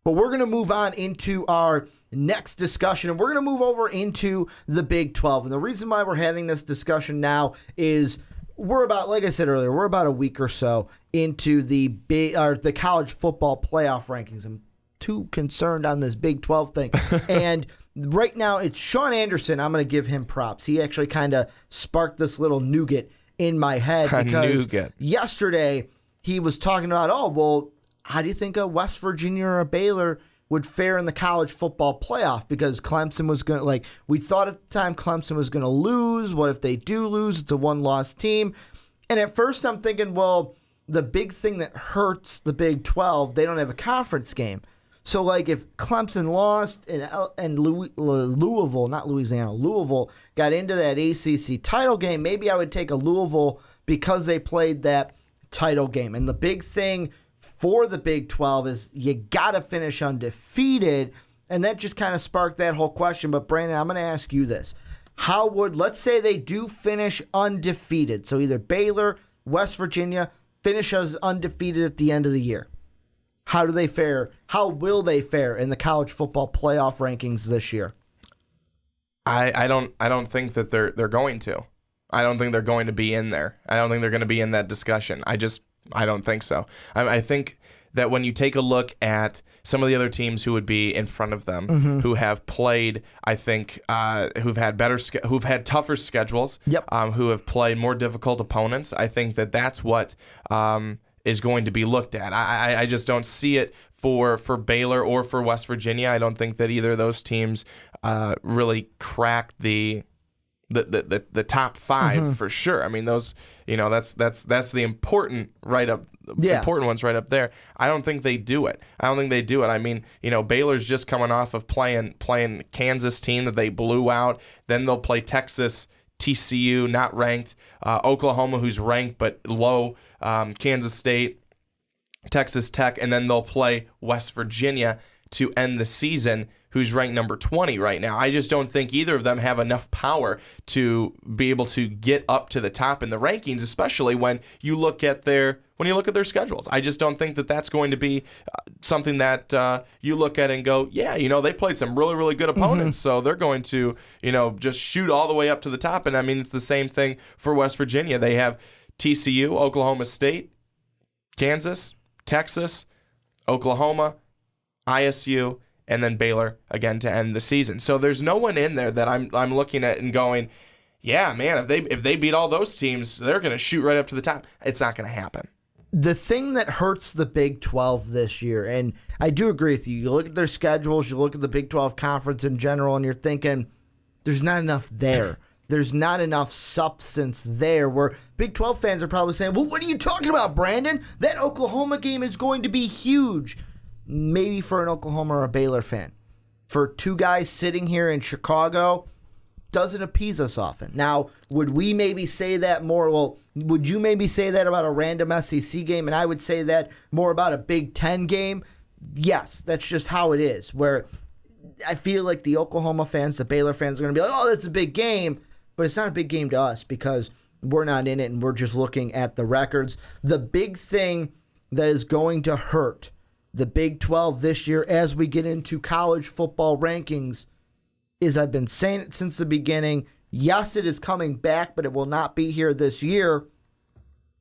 But we're going to move on into our next discussion, and we're going to move over into the Big 12. And the reason why we're having this discussion now is we're about, like I said earlier, we're about a week or so into the college football playoff rankings. I'm too concerned on this Big 12 thing. And right now it's Sean Anderson. I'm going to give him props. He actually kind of sparked this little nougat in my head because yesterday he was talking about, how do you think a West Virginia or a Baylor would fare in the college football playoff? Because Clemson was going to, we thought at the time Clemson was going to lose. What if they do lose? It's a one-loss team. And at first I'm thinking, the big thing that hurts the Big 12, they don't have a conference game. So, if Clemson lost and Louisville, not Louisiana, Louisville got into that ACC title game, maybe I would take a Louisville because they played that title game. And the big thing for the Big 12 is you got to finish undefeated, and that just kind of sparked that whole question. But, Brandon, I'm going to ask you this. Let's say they do finish undefeated, so either Baylor, West Virginia, finish as undefeated at the end of the year. How do they fare? How will they fare in the college football playoff rankings this year? I don't think that they're going to. I don't think they're going to be in there. I don't think they're going to be in that discussion. I don't think so. I think that when you take a look at some of the other teams who would be in front of them, who have played, I think, who've had tougher schedules, who have played more difficult opponents, I think that that's what is going to be looked at. I just don't see it for Baylor or for West Virginia. I don't think that either of those teams really crack the top five for sure. I mean, those, that's the important important ones right up there. I don't think they do it. I mean, Baylor's just coming off of playing Kansas team that they blew out. Then they'll play Texas, TCU, not ranked, Oklahoma, who's ranked but low, Kansas State, Texas Tech, and then they'll play West Virginia to end the season, who's ranked number 20 right now. I just don't think either of them have enough power to be able to get up to the top in the rankings, especially when you look at their schedules. I just don't think that that's going to be something that you look at and go, they played some really, really good opponents, so they're going to, just shoot all the way up to the top. And I mean, it's the same thing for West Virginia. They have TCU, Oklahoma State, Kansas, Texas, Oklahoma, ISU, and then Baylor again to end the season. So there's no one in there that I'm looking at and going, yeah, man, if they beat all those teams, they're going to shoot right up to the top. It's not going to happen. The thing that hurts the Big 12 this year, and I do agree with you look at their schedules, you look at the Big 12 conference in general, and you're thinking there's not enough there. There's not enough substance there, where Big 12 fans are probably saying, well, what are you talking about, Brandon? That Oklahoma game is going to be huge. Maybe for an Oklahoma or a Baylor fan. For two guys sitting here in Chicago, doesn't appease us often. Now, would we maybe say that more? Well, would you maybe say that about a random SEC game? And I would say that more about a Big 10 game. Yes, that's just how it is, where I feel like the Oklahoma fans, the Baylor fans are going to be like, oh, that's a big game. But it's not a big game to us because we're not in it and we're just looking at the records. The big thing that is going to hurt the Big 12 this year as we get into college football rankings is, I've been saying it since the beginning, yes, it is coming back, but it will not be here this year.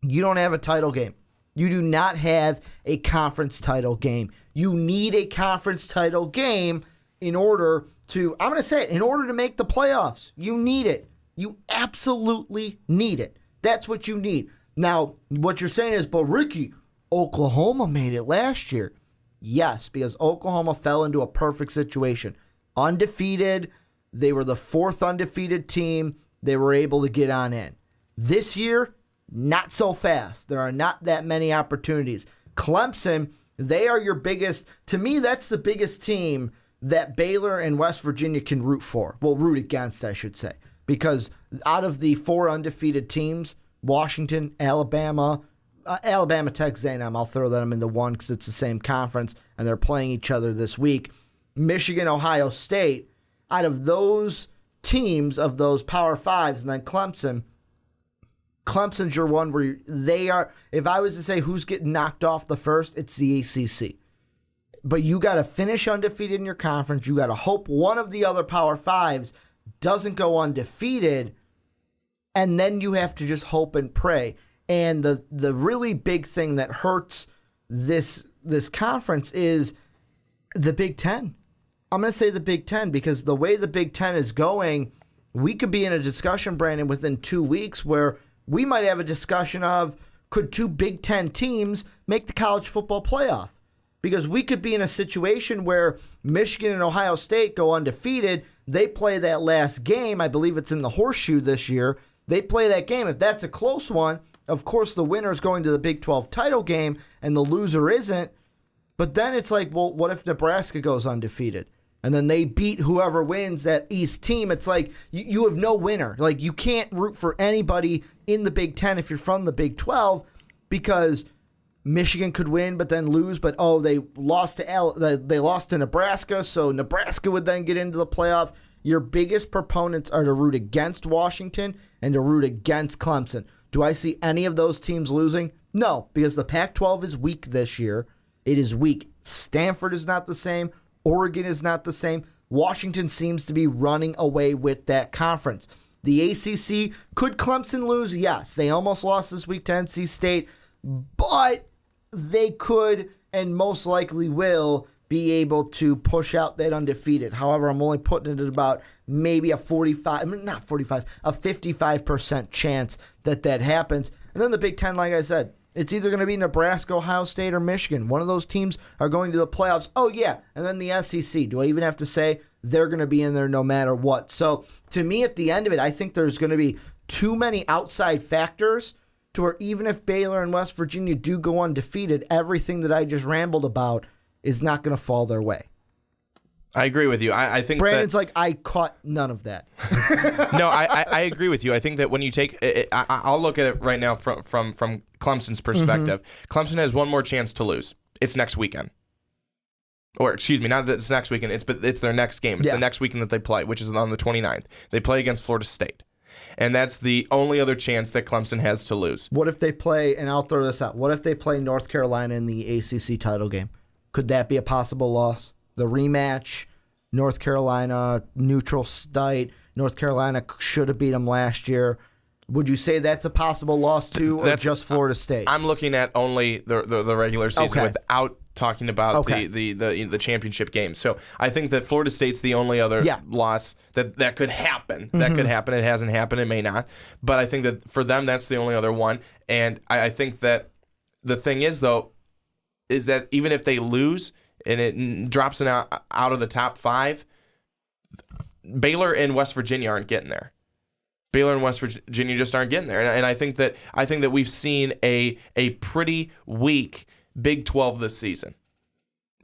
You don't have a title game. You do not have a conference title game. You need a conference title game in order to, I'm going to say it, in order to make the playoffs. You need it. You absolutely need it. That's what you need. Now, what you're saying is, but Ricky, Oklahoma made it last year. Yes, because Oklahoma fell into a perfect situation. Undefeated. They were the fourth undefeated team. They were able to get on in. This year, not so fast. There are not that many opportunities. Clemson, they are your biggest. To me, that's the biggest team that Baylor and West Virginia can root for. Well, root against, I should say. Because out of the four undefeated teams, Washington, Alabama, Texas A&M, I'll throw them into one because it's the same conference, and they're playing each other this week. Michigan, Ohio State, out of those teams, of those Power Fives, and then Clemson's your one where they are, if I was to say who's getting knocked off the first, it's the ACC. But you got to finish undefeated in your conference. You got to hope one of the other Power Fives doesn't go undefeated, and then you have to just hope and pray. And the really big thing that hurts this conference is the Big Ten. I'm going to say the Big Ten because the way the Big Ten is going, we could be in a discussion, Brandon, within 2 weeks where we might have a discussion of could 2 Big Ten teams make the college football playoff? Because we could be in a situation where Michigan and Ohio State go undefeated. They play that last game. I believe it's in the Horseshoe this year. They play that game. If that's a close one, of course the winner is going to the Big 12 title game and the loser isn't. But then it's like, well, what if Nebraska goes undefeated? And then they beat whoever wins that East team. It's like you have no winner. Like you can't root for anybody in the Big Ten if you're from the Big 12 because Michigan could win but then lose. But they lost to Nebraska, so Nebraska would then get into the playoff. Your biggest proponents are to root against Washington and to root against Clemson. Do I see any of those teams losing? No, because the Pac-12 is weak this year. It is weak. Stanford is not the same. Oregon is not the same. Washington seems to be running away with that conference. The ACC, could Clemson lose? Yes. They almost lost this week to NC State, but they could and most likely will be able to push out that undefeated. However, I'm only putting it at about maybe a 55% chance that happens. And then the Big Ten, like I said, it's either going to be Nebraska, Ohio State, or Michigan. One of those teams are going to the playoffs. Oh, yeah. And then the SEC. Do I even have to say they're going to be in there no matter what? So, to me, at the end of it, I think there's going to be too many outside factors to where even if Baylor and West Virginia do go undefeated, everything that I just rambled about is not going to fall their way. I agree with you. I think Brandon's like, I caught none of that. No, I agree with you. I think that when you take it, I'll look at it right now from Clemson's perspective. Mm-hmm. Clemson has one more chance to lose. It's next weekend. Or, excuse me, not that it's next weekend. It's their next game. It's the next weekend that they play, which is on the 29th. They play against Florida State. And that's the only other chance that Clemson has to lose. What if they play, and I'll throw this out, what if they play North Carolina in the ACC title game? Could that be a possible loss? The rematch, North Carolina, neutral site. North Carolina should have beat them last year. Would you say that's a possible loss too, or just Florida State? I'm looking at only the regular season without talking about the championship game. So I think that Florida State's the only other loss that could happen. Mm-hmm. That could happen. It hasn't happened. It may not. But I think that for them, that's the only other one. And I think that the thing is, though, is that even if they lose and it drops it out of the top 5, Baylor and West Virginia aren't getting there. Baylor and West Virginia just aren't getting there, and I think that we've seen a pretty weak Big 12 this season.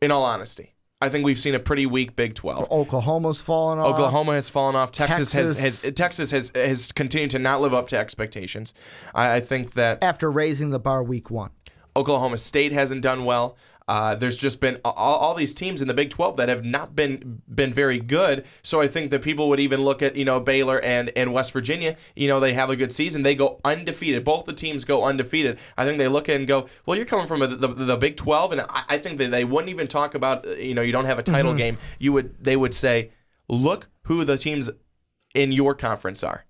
In all honesty, I think we've seen a pretty weak Big 12. Oklahoma's fallen off. Oklahoma has fallen off. Texas has continued to not live up to expectations. I think that after raising the bar week 1, Oklahoma State hasn't done well. There's just been all these teams in the Big 12 that have not been very good. So I think that people would even look at Baylor and West Virginia. They have a good season. They go undefeated. Both the teams go undefeated. I think they look at it and go, well, you're coming from the Big 12, and I think that they wouldn't even talk about you don't have a title game. They would say, look who the teams in your conference are.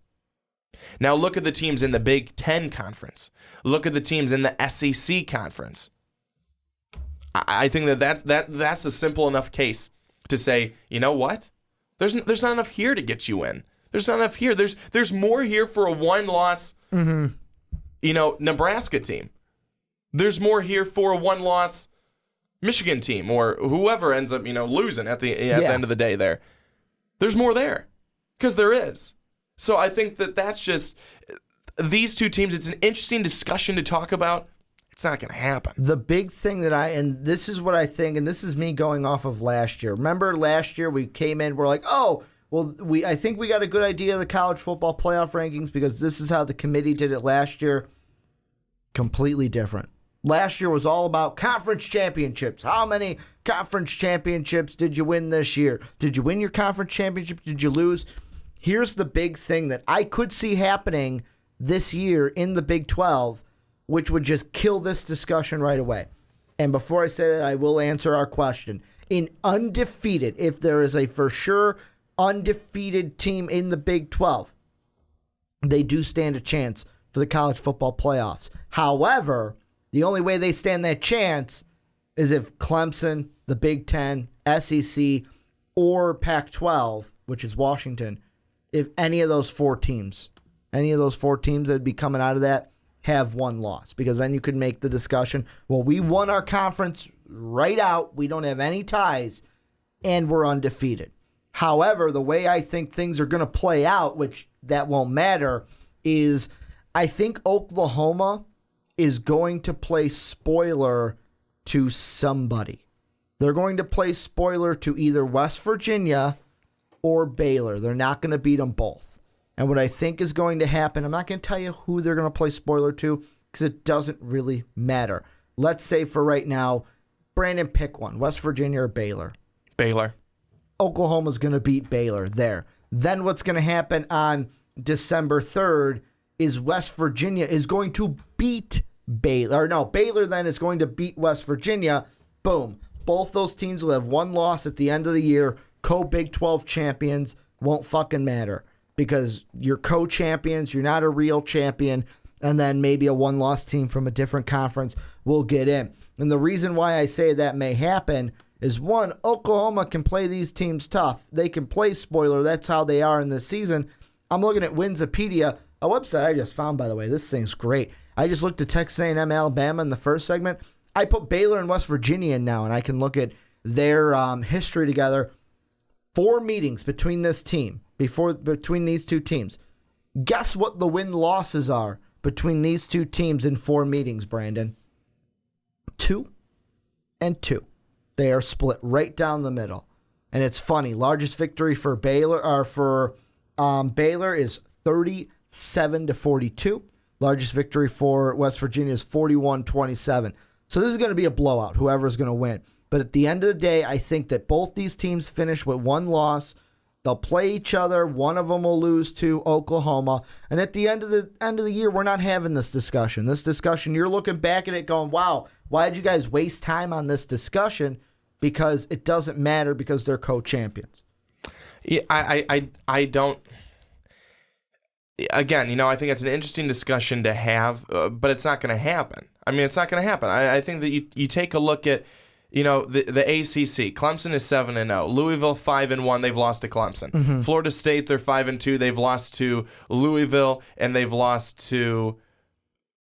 Now look at the teams in the Big 10 conference. Look at the teams in the SEC conference. I think that's a simple enough case to say, you know what? There's not enough here to get you in. There's not enough here. There's more here for a one-loss, Nebraska team. There's more here for a one-loss Michigan team or whoever ends up, losing at the end of the day there. There's more there because there is. So I think that's just these two teams. It's an interesting discussion to talk about. It's not going to happen. The big thing and this is what I think, and this is me going off of last year. Remember last year we came in, we're like, I think we got a good idea of the college football playoff rankings because this is how the committee did it last year. Completely different. Last year was all about conference championships. How many conference championships did you win this year? Did you win your conference championship? Did you lose? Here's the big thing that I could see happening this year in the Big 12, which would just kill this discussion right away. And before I say that, I will answer our question. In undefeated, if there is a for sure undefeated team in the Big 12, they do stand a chance for the college football playoffs. However, the only way they stand that chance is if Clemson, the Big 10, SEC, or Pac-12, which is Washington, if any of those four teams that would be coming out of that have one loss. Because then you could make the discussion, well, we won our conference right out. We don't have any ties, and we're undefeated. However, the way I think things are going to play out, which that won't matter, is I think Oklahoma is going to play spoiler to somebody. They're going to play spoiler to either West Virginia or Baylor. They're not going to beat them both. And what I think is going to happen, I'm not going to tell you who they're going to play spoiler to because it doesn't really matter. Let's say for right now, Brandon, pick one, West Virginia or Baylor. Baylor. Oklahoma's going to beat Baylor there. Then what's going to happen on December 3rd is West Virginia is going to beat Baylor. No, Baylor then is going to beat West Virginia. Boom. Both those teams will have one loss at the end of the year. Co-Big 12 champions. Won't fucking matter because you're co-champions. You're not a real champion. And then maybe a one-loss team from a different conference will get in. And the reason why I say that may happen is, one, Oklahoma can play these teams tough. They can play spoiler. That's how they are in this season. I'm looking at Winsipedia, a website I just found, by the way. This thing's great. I just looked at Texas A&M, Alabama in the first segment. I put Baylor and West Virginia in now, and I can look at their history together. 4 meetings between this team, between these two teams. Guess what the win-losses are between these two teams in 4 meetings, Brandon? 2 and 2. They are split right down the middle. And it's funny. Largest victory for Baylor is 37-42. Largest victory for West Virginia is 41-27. So this is going to be a blowout, whoever's going to win. But at the end of the day, I think that both these teams finish with one loss. They'll play each other. One of them will lose to Oklahoma. And at the end of the year, we're not having this discussion. This discussion, you're looking back at it going, wow, why did you guys waste time on this discussion? Because it doesn't matter because they're co-champions. Yeah, I don't. Again, I think it's an interesting discussion to have, but it's not going to happen. I mean, it's not going to happen. I think that you take a look at, the ACC. Clemson is 7-0. Louisville 5-1. They've lost to Clemson. Mm-hmm. Florida State, they're 5-2. They've lost to Louisville and they've lost to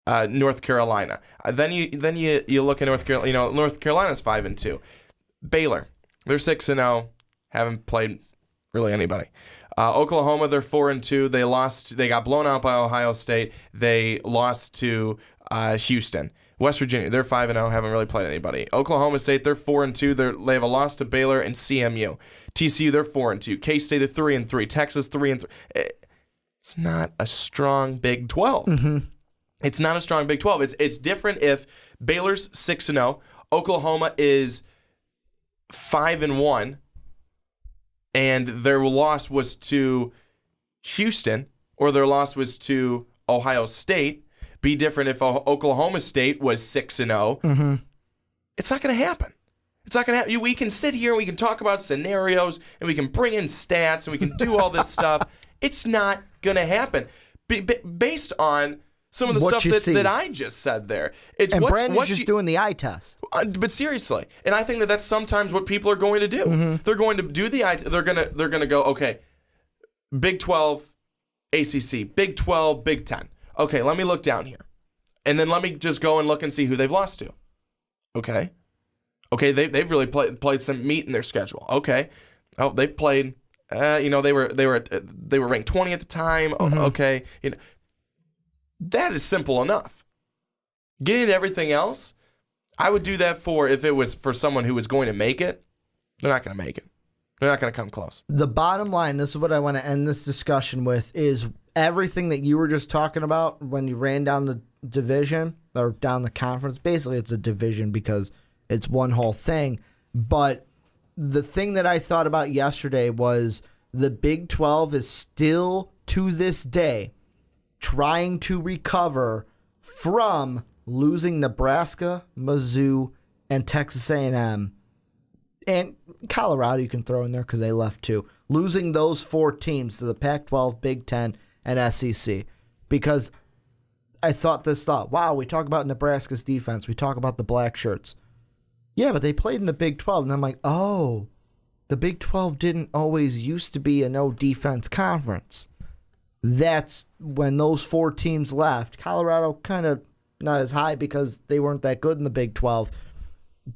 North Carolina. Then you look at North Carolina. North Carolina's 5-2. Baylor, they're 6-0. Haven't played really anybody. Oklahoma, they're 4-2. They got blown out by Ohio State. They lost to Houston. West Virginia, they're 5-0. Haven't really played anybody. Oklahoma State, they're 4-2. They have a loss to Baylor and CMU. TCU, they're 4-2. K-State, they're 3-3. Texas, 3-3. It's not a strong Big 12. Mm-hmm. It's not a strong Big 12. It's different if Baylor's 6-0. Oklahoma is 5-1. And their loss was to Houston, or their loss was to Ohio State. Be different if Oklahoma State was 6-0. Mm-hmm. It's not going to happen. It's not going to happen. We can sit here and we can talk about scenarios and we can bring in stats and we can do all this stuff. It's not going to happen based on some of the stuff that I just said there. Brandon's just doing the eye test. But seriously, and I think that's sometimes what people are going to do. Mm-hmm. They're going to do the eye test. They're going to go, okay, Big 12, ACC, Big 12, Big 10. Okay, let me look down here. And then let me just go and look and see who they've lost to. Okay, they've really played some meat in their schedule. Okay. Oh, they've played they were ranked 20 at the time. Mm-hmm. Okay. That is simple enough. Getting to everything else, I would do that if it was for someone who was going to make it. They're not going to make it. They're not going to come close. The bottom line, this is what I want to end this discussion with, is everything that you were just talking about when you ran down the division or down the conference. Basically, it's a division because it's one whole thing. But the thing that I thought about yesterday was the Big 12 is still, to this day, trying to recover from losing Nebraska, Mizzou, and Texas A&M, and Colorado you can throw in there because they left too. Losing those 4 teams to the Pac-12, Big Ten, and SEC. Because I thought, wow, we talk about Nebraska's defense. We talk about the black shirts. Yeah, but they played in the Big 12. And I'm like, oh, the Big 12 didn't always used to be a no-defense conference. That's when those 4 teams left. Colorado kind of not as high because they weren't that good in the Big 12.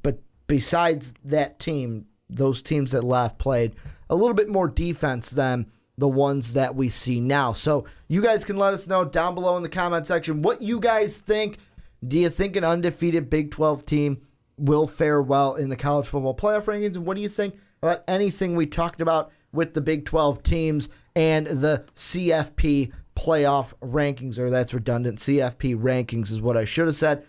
But besides that team, those teams that left played a little bit more defense than the ones that we see now. So you guys can let us know down below in the comment section what you guys think. Do you think an undefeated Big 12 team will fare well in the college football playoff rankings? And what do you think about anything we talked about with the Big 12 teams and the CFP playoff rankings? Or that's redundant. CFP rankings is what I should have said.